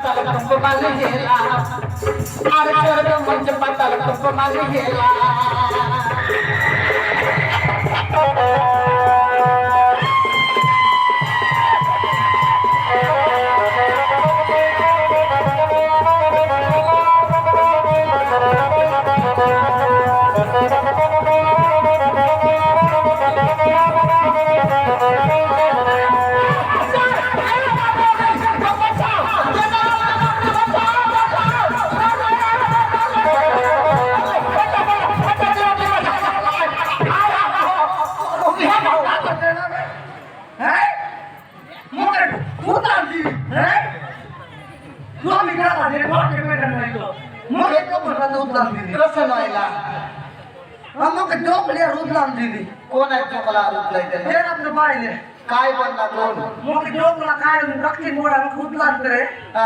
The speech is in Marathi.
पाताल कुंभमाली गेला अरे स्वर्ग मंच पाताल कुंभमाली गेला कसं व्हायला मग झोपल्या रुदलाम दिली कोण आहे तुम्हाला रुजलाय त्याला हे आपलं पाहिले काय बोलला कोण मग झोपला काय रक्ती मोडा रुदलाम रे हा